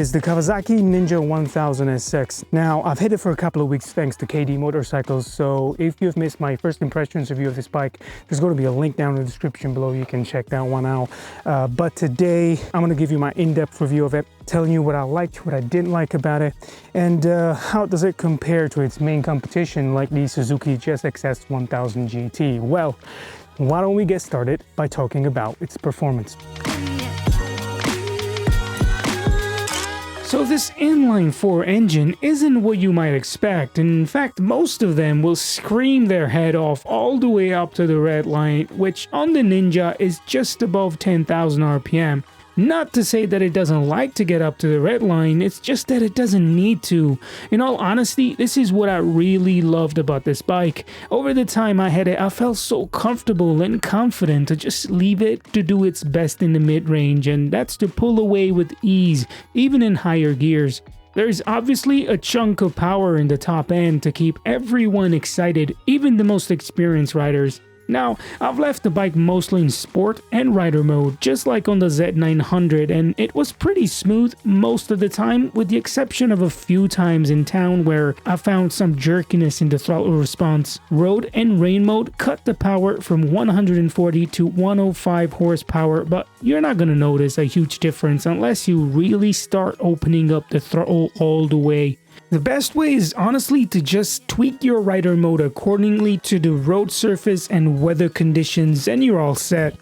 is the Kawasaki Ninja 1000SX. Now, I've had it for a couple of weeks thanks to KD Motorcycles, so if you've missed my first impressions review of this bike, there's going to be a link down in the description below. You can check that one out. But today, I'm going to give you my in-depth review of it, telling you what I liked, what I didn't like about it, and how does it compare to its main competition like the Suzuki GSX-S1000GT. Well, why don't we get started by talking about its performance. So this inline-4 engine isn't what you might expect. In fact, most of them will scream their head off all the way up to the red line, which on the Ninja is just above 10,000 RPM. Not to say that it doesn't like to get up to the red line, it's just that it doesn't need to. In all honesty, this is what I really loved about this bike. Over the time I had it, I felt so comfortable and confident to just leave it to do its best in the mid-range, and that's to pull away with ease, even in higher gears. There's obviously a chunk of power in the top end to keep everyone excited, even the most experienced riders. Now, I've left the bike mostly in sport and rider mode, just like on the Z900, and it was pretty smooth most of the time, with the exception of a few times in town where I found some jerkiness in the throttle response. Road and rain mode cut the power from 140 to 105 horsepower, but you're not gonna notice a huge difference unless you really start opening up the throttle all the way. The best way is honestly to just tweak your rider mode accordingly to the road surface and weather conditions, and you're all set.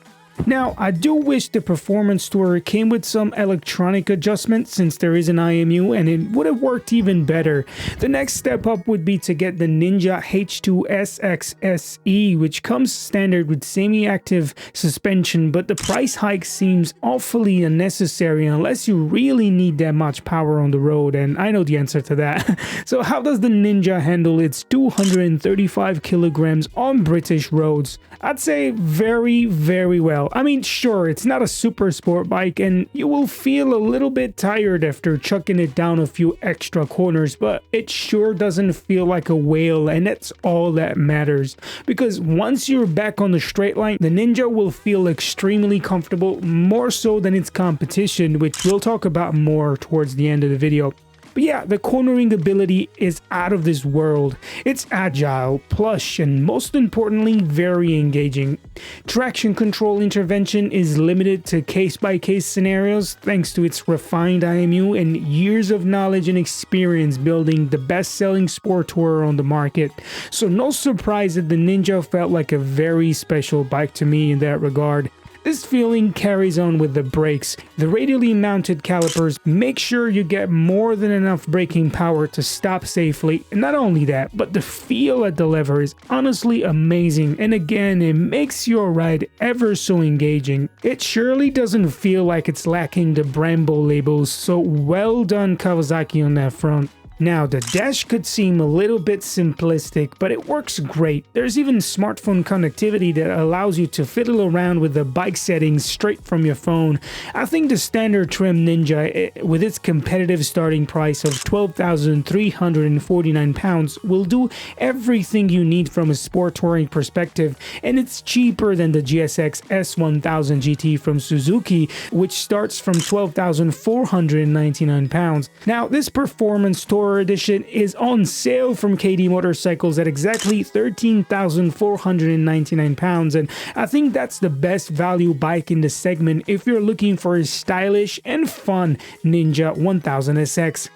Now, I do wish the Performance Tourer came with some electronic adjustments since there is an IMU, and it would have worked even better. The next step up would be to get the Ninja H2 SXSE, which comes standard with semi-active suspension, but the price hike seems awfully unnecessary unless you really need that much power on the road, and I know the answer to that. So how does the Ninja handle its 235 kilograms on British roads? I'd say very, very well. I mean, sure, it's not a super sport bike and you will feel a little bit tired after chucking it down a few extra corners, but it sure doesn't feel like a whale, and that's all that matters. Because once you're back on the straight line, the Ninja will feel extremely comfortable, more so than its competition, which we'll talk about more towards the end of the video. But yeah, the cornering ability is out of this world. It's agile, plush, and most importantly, very engaging. Traction control intervention is limited to case-by-case scenarios thanks to its refined IMU and years of knowledge and experience building the best-selling sport tourer on the market. So no surprise that the Ninja felt like a very special bike to me in that regard. This feeling carries on with the brakes. The radially mounted calipers make sure you get more than enough braking power to stop safely. And not only that, but the feel at the lever is honestly amazing, and again, it makes your ride ever so engaging. It surely doesn't feel like it's lacking the Brembo labels, so well done Kawasaki on that front. Now, the dash could seem a little bit simplistic, but it works great. There's even smartphone connectivity that allows you to fiddle around with the bike settings straight from your phone. I think the standard trim Ninja, with its competitive starting price of £12,349, will do everything you need from a sport touring perspective, and it's cheaper than the GSX-S1000GT from Suzuki, which starts from £12,499. Now, this Performance Tourer edition is on sale from KD Motorcycles at exactly £13,499, and I think that's the best value bike in the segment if you're looking for a stylish and fun Ninja 1000SX.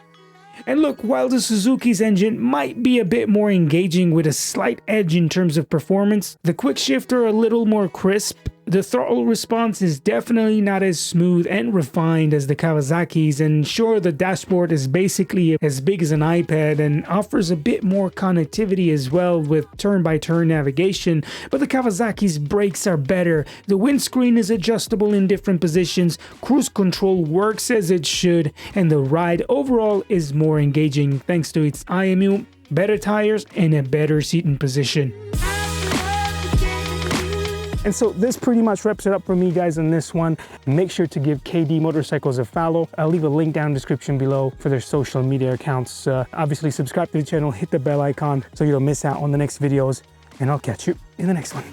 And look, while the Suzuki's engine might be a bit more engaging with a slight edge in terms of performance, the quick shifter a little more crisp, the throttle response is definitely not as smooth and refined as the Kawasaki's, and sure, the dashboard is basically as big as an iPad and offers a bit more connectivity as well with turn-by-turn navigation, but the Kawasaki's brakes are better, the windscreen is adjustable in different positions, cruise control works as it should, and the ride overall is more engaging thanks to its IMU, better tires, and a better seating position. And so this pretty much wraps it up for me, guys, on this one. Make sure to give KD Motorcycles a follow. I'll leave a link down in the description below for their social media accounts. Obviously, subscribe to the channel, hit the bell icon so you don't miss out on the next videos, and I'll catch you in the next one.